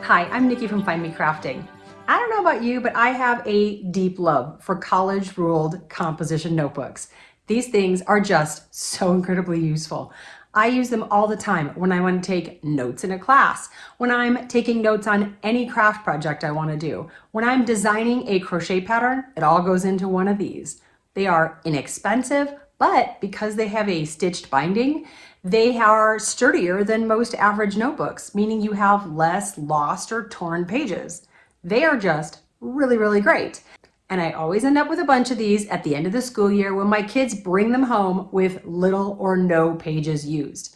Hi, I'm Nikki from Find Me Crafting. I don't know about you, but I have a deep love for college-ruled composition notebooks. These things are just so incredibly useful. I use them all the time when I want to take notes in a class, when I'm taking notes on any craft project I want to do, when I'm designing a crochet pattern, it all goes into one of these. They are inexpensive, but because they have a stitched binding, they are sturdier than most average notebooks, meaning you have less lost or torn pages. They are just really, really great. And I always end up with a bunch of these at the end of the school year when my kids bring them home with little or no pages used.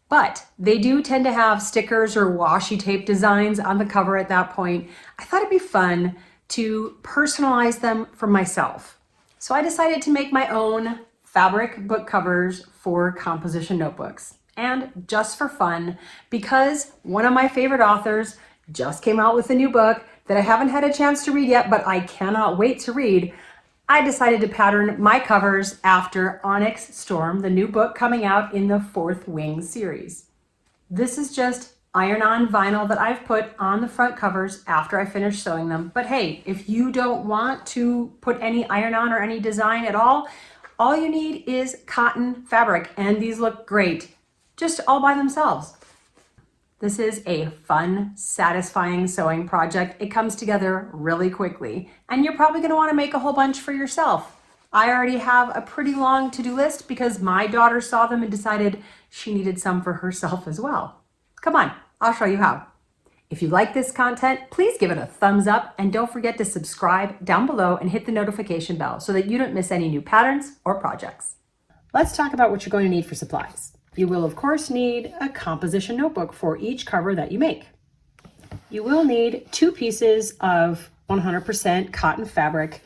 But they do tend to have stickers or washi tape designs on the cover at that point. I thought it'd be fun to personalize them for myself. So I decided to make my own fabric book covers for composition notebooks. And just for fun, because one of my favorite authors just came out with a new book that I haven't had a chance to read yet, but I cannot wait to read, I decided to pattern my covers after Onyx Storm, the new book coming out in the Fourth Wing series. This is just iron-on vinyl that I've put on the front covers after I finish sewing them. But hey, if you don't want to put any iron-on or any design at all you need is cotton fabric, and these look great just all by themselves. This is a fun, satisfying sewing project. It comes together really quickly, and you're probably going to want to make a whole bunch for yourself. I already have a pretty long to-do list because my daughter saw them and decided she needed some for herself as well. Come on, I'll show you how. If you like this content, please give it a thumbs up and don't forget to subscribe down below and hit the notification bell so that you don't miss any new patterns or projects. Let's talk about what you're going to need for supplies. You will of course need a composition notebook for each cover that you make. You will need 2 pieces of 100% cotton fabric.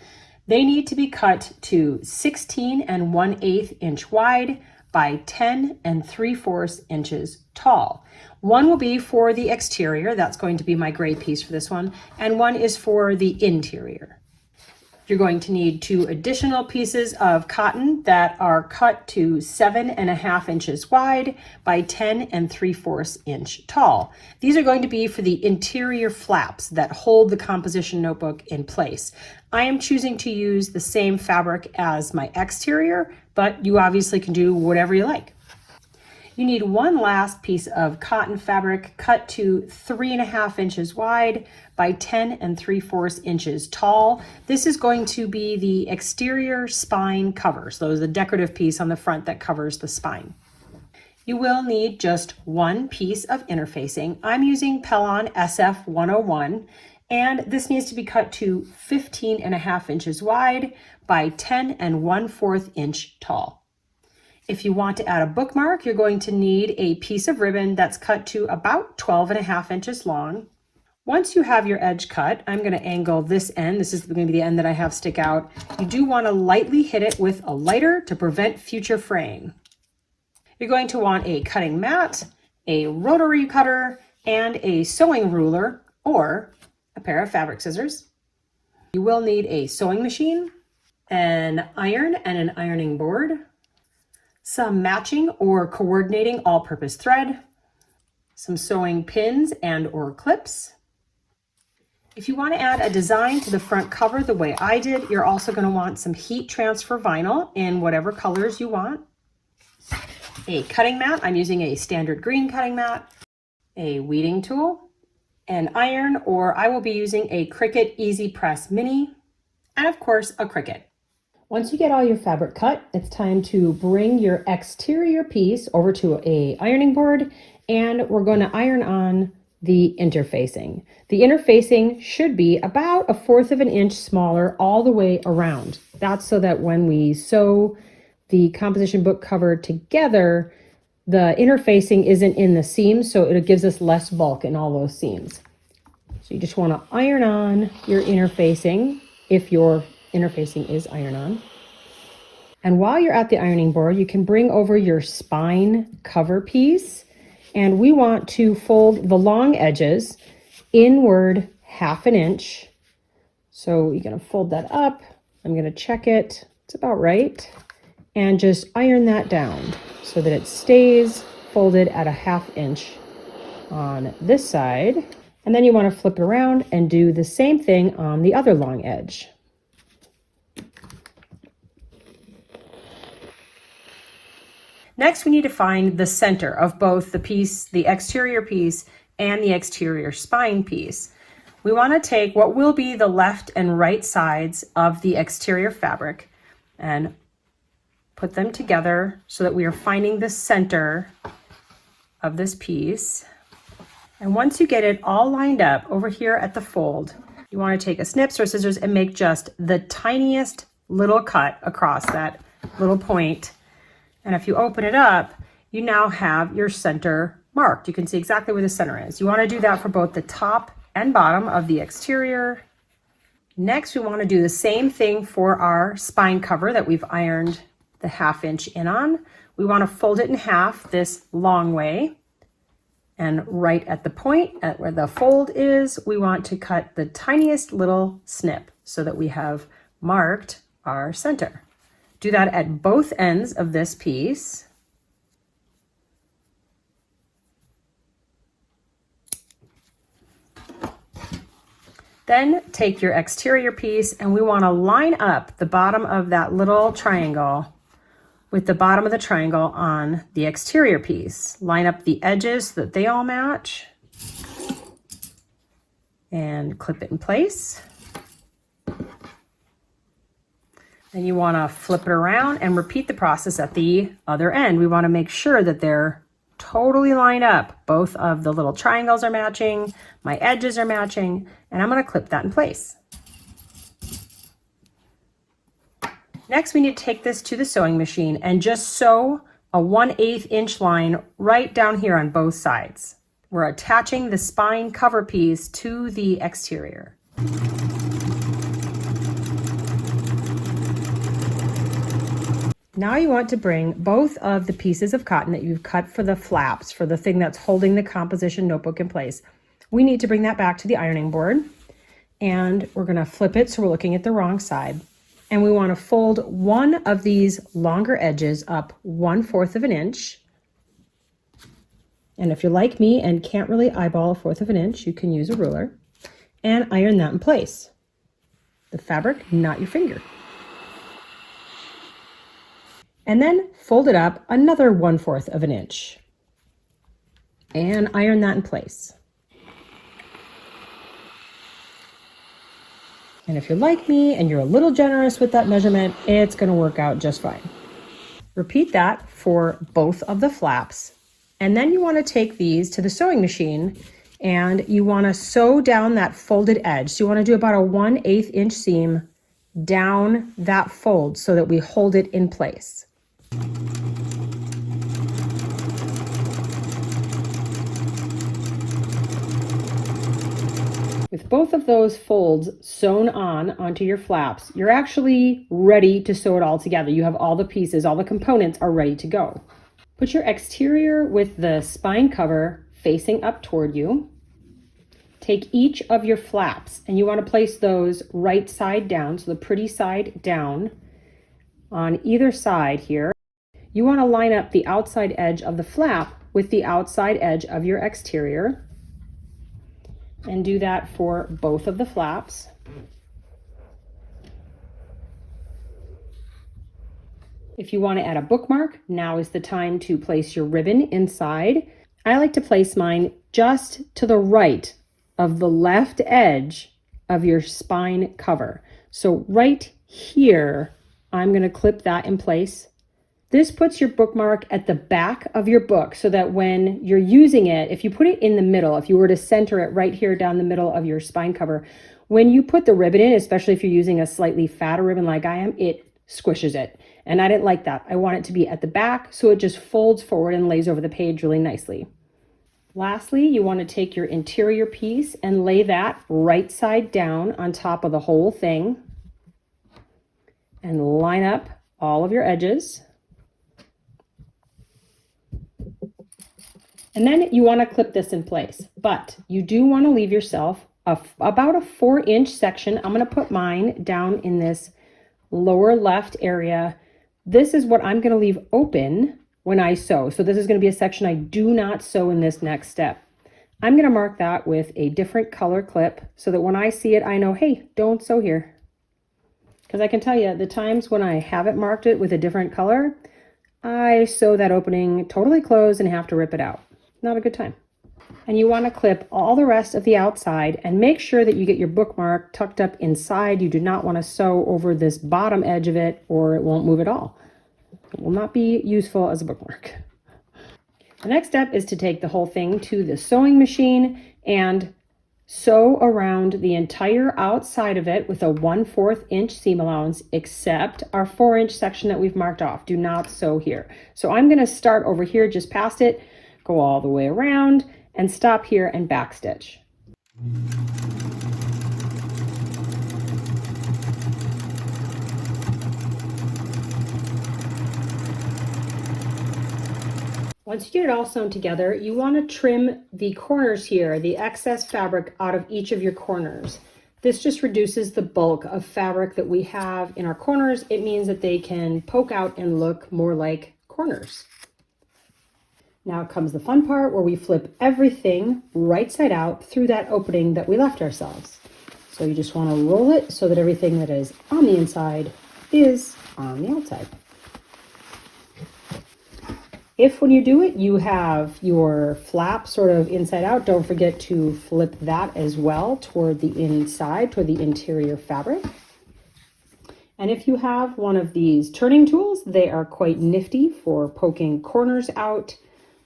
They need to be cut to 16 1/8 inch wide by 10 3/4 inches tall. One will be for the exterior, that's going to be my gray piece for this one, and one is for the interior. You're going to need 2 additional pieces of cotton that are cut to 7 1/2 inches wide by 10 3/4 inch tall. These are going to be for the interior flaps that hold the composition notebook in place. I am choosing to use the same fabric as my exterior, but you obviously can do whatever you like. You need one last piece of cotton fabric cut to 3 1/2 inches wide by 10 3/4 inches tall. This is going to be the exterior spine cover. So the decorative piece on the front that covers the spine. You will need just one piece of interfacing. I'm using Pellon SF 101, and this needs to be cut to 15 1/2 inches wide by 10 1/4 inch tall. If you want to add a bookmark, you're going to need a piece of ribbon that's cut to about 12 1/2 inches long. Once you have your edge cut, I'm going to angle this end. This is going to be the end that I have stick out. You do want to lightly hit it with a lighter to prevent future fraying. You're going to want a cutting mat, a rotary cutter, and a sewing ruler or a pair of fabric scissors. You will need a sewing machine, an iron and an ironing board, some matching or coordinating all-purpose thread, some sewing pins and or clips. If you want to add a design to the front cover the way I did, you're also going to want some heat transfer vinyl in whatever colors you want. A cutting mat, I'm using a standard green cutting mat, a weeding tool, an iron, or I will be using a Cricut Easy Press Mini, and of course a Cricut. Once you get all your fabric cut, it's time to bring your exterior piece over to an ironing board, and we're going to iron on the interfacing. The interfacing should be about 1/4 inch smaller all the way around. That's so that when we sew the composition book cover together, the interfacing isn't in the seams, so it gives us less bulk in all those seams. So you just want to iron on your interfacing if your interfacing is iron-on. And while you're at the ironing board, you can bring over your spine cover piece, and we want to fold the long edges inward 1/2 inch. So you're going to fold that up. I'm going to check it. It's about right. And just iron that down so that it stays folded at 1/2 inch on this side. And then you want to flip it around and do the same thing on the other long edge. Next, we need to find the center of both the piece, the exterior piece, and the exterior spine piece. We want to take what will be the left and right sides of the exterior fabric and put them together so that we are finding the center of this piece. And once you get it all lined up over here at the fold, you want to take a snips or scissors and make just the tiniest little cut across that little point. And if you open it up, you now have your center marked. You can see exactly where the center is. You want to do that for both the top and bottom of the exterior. Next, we want to do the same thing for our spine cover that we've ironed the 1/2 inch in on. We want to fold it in half this long way. And right at the point at where the fold is, we want to cut the tiniest little snip so that we have marked our center. Do that at both ends of this piece. Then take your exterior piece and we want to line up the bottom of that little triangle with the bottom of the triangle on the exterior piece. Line up the edges so that they all match and clip it in place. Then you want to flip it around and repeat the process at the other end. We want to make sure that they're totally lined up. Both of the little triangles are matching, my edges are matching, and I'm going to clip that in place. Next, we need to take this to the sewing machine and just sew a 1/8 inch line right down here on both sides. We're attaching the spine cover piece to the exterior. Now you want to bring both of the pieces of cotton that you've cut for the flaps, for the thing that's holding the composition notebook in place. We need to bring that back to the ironing board, and we're going to flip it so we're looking at the wrong side. And we want to fold one of these longer edges up 1/4 of an inch. And if you're like me and can't really eyeball 1/4 of an inch, you can use a ruler and iron that in place. The fabric, not your finger. And then fold it up another 1/4 of an inch and iron that in place. And if you're like me and you're a little generous with that measurement, it's going to work out just fine. Repeat that for both of the flaps. And then you want to take these to the sewing machine and you want to sew down that folded edge. So you want to do about a 1/8 inch seam down that fold so that we hold it in place. With both of those folds sewn onto your flaps, you're actually ready to sew it all together. You have all the pieces, all the components are ready to go. Put your exterior with the spine cover facing up toward you. Take each of your flaps and you want to place those right side down, so the pretty side down on either side here. You want to line up the outside edge of the flap with the outside edge of your exterior. And do that for both of the flaps. If you want to add a bookmark, now is the time to place your ribbon inside. I like to place mine just to the right of the left edge of your spine cover. So right here, I'm going to clip that in place. This puts your bookmark at the back of your book so that when you're using it, if you put it in the middle, if you were to center it right here down the middle of your spine cover, when you put the ribbon in, especially if you're using a slightly fatter ribbon like I am, it squishes it. And I didn't like that. I want it to be at the back so it just folds forward and lays over the page really nicely. Lastly, you want to take your interior piece and lay that right side down on top of the whole thing and line up all of your edges. And then you want to clip this in place, but you do want to leave yourself about a 4-inch section. I'm going to put mine down in this lower left area. This is what I'm going to leave open when I sew. So this is going to be a section I do not sew in this next step. I'm going to mark that with a different color clip so that when I see it, I know, hey, don't sew here. Because I can tell you the times when I haven't marked it with a different color, I sew that opening totally closed and have to rip it out. Not a good time. And you want to clip all the rest of the outside and make sure that you get your bookmark tucked up inside. You do not want to sew over this bottom edge of it or it won't move at all. It will not be useful as a bookmark. The next step is to take the whole thing to the sewing machine and sew around the entire outside of it with a 1/4 inch seam allowance, except our 4-inch section that we've marked off. Do not sew here. So I'm going to start over here just past it, go all the way around, and stop here and backstitch. Once you get it all sewn together, you want to trim the corners here, the excess fabric out of each of your corners. This just reduces the bulk of fabric that we have in our corners. It means that they can poke out and look more like corners. Now comes the fun part where we flip everything right side out through that opening that we left ourselves. So you just want to roll it so that everything that is on the inside is on the outside. If when you do it, you have your flap sort of inside out, don't forget to flip that as well toward the inside, toward the interior fabric. And if you have one of these turning tools, they are quite nifty for poking corners out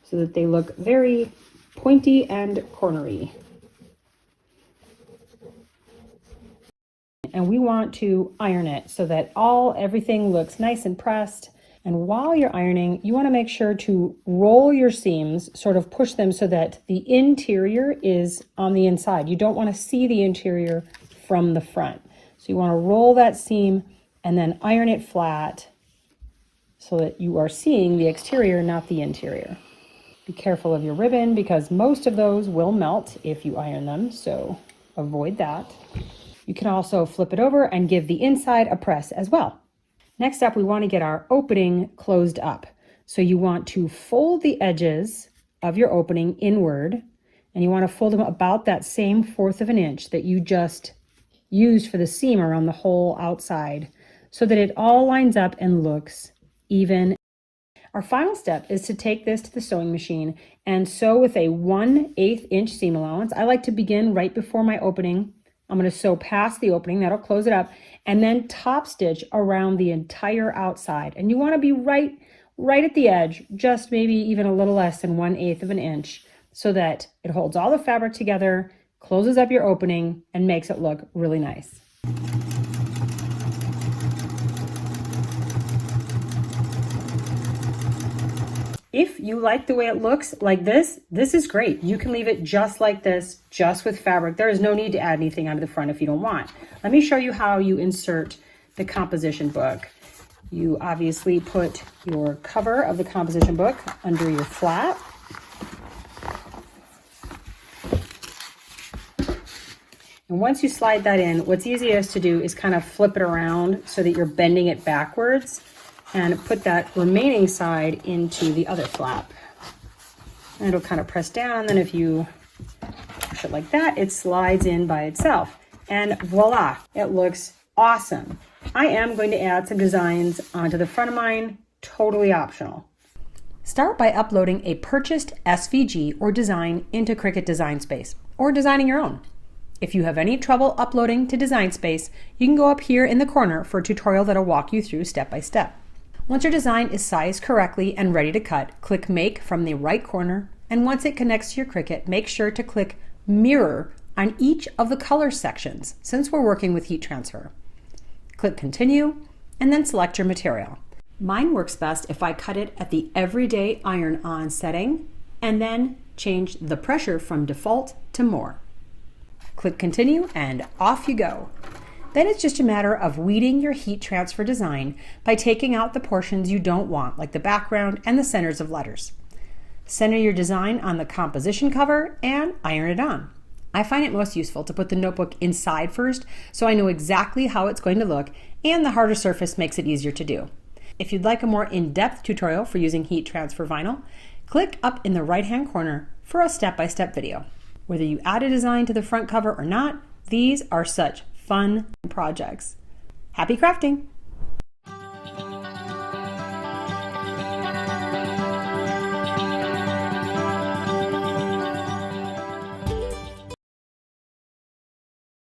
so that they look very pointy and cornery. And we want to iron it so that everything looks nice and pressed. And while you're ironing, you want to make sure to roll your seams, sort of push them so that the interior is on the inside. You don't want to see the interior from the front. So you want to roll that seam and then iron it flat so that you are seeing the exterior, not the interior. Be careful of your ribbon because most of those will melt if you iron them, so avoid that. You can also flip it over and give the inside a press as well. Next up, we want to get our opening closed up. So you want to fold the edges of your opening inward, and you want to fold them about that same 1/4 of an inch that you just used for the seam around the whole outside so that it all lines up and looks even. Our final step is to take this to the sewing machine and sew with a 1/8 inch seam allowance. I like to begin right before my opening. I'm going to sew past the opening, that'll close it up, and then top stitch around the entire outside. And you want to be right at the edge, just maybe even a little less than 1/8 of an inch, so that it holds all the fabric together, closes up your opening, and makes it look really nice. If you like the way it looks like this is great. You can leave it just like this, just with fabric. There is no need to add anything onto the front if you don't want. Let me show you how you insert the composition book. You obviously put your cover of the composition book under your flap. And once you slide that in, what's easiest to do is kind of flip it around so that you're bending it backwards and put that remaining side into the other flap. And it'll kind of press down, and then if you push it like that, it slides in by itself. And voila, it looks awesome. I am going to add some designs onto the front of mine, totally optional. Start by uploading a purchased SVG or design into Cricut Design Space, or designing your own. If you have any trouble uploading to Design Space, you can go up here in the corner for a tutorial that'll walk you through step by step. Once your design is sized correctly and ready to cut, click Make from the right corner, and once it connects to your Cricut, make sure to click Mirror on each of the color sections, since we're working with heat transfer. Click Continue, and then select your material. Mine works best if I cut it at the Everyday Iron On setting, and then change the pressure from Default to More. Click Continue, and off you go. Then it's just a matter of weeding your heat transfer design by taking out the portions you don't want, like the background and the centers of letters. Center your design on the composition cover and iron it on. I find it most useful to put the notebook inside first so I know exactly how it's going to look, and the harder surface makes it easier to do. If you'd like a more in-depth tutorial for using heat transfer vinyl, click up in the right-hand corner for a step-by-step video. Whether you add a design to the front cover or not, these are such fun projects. Happy crafting!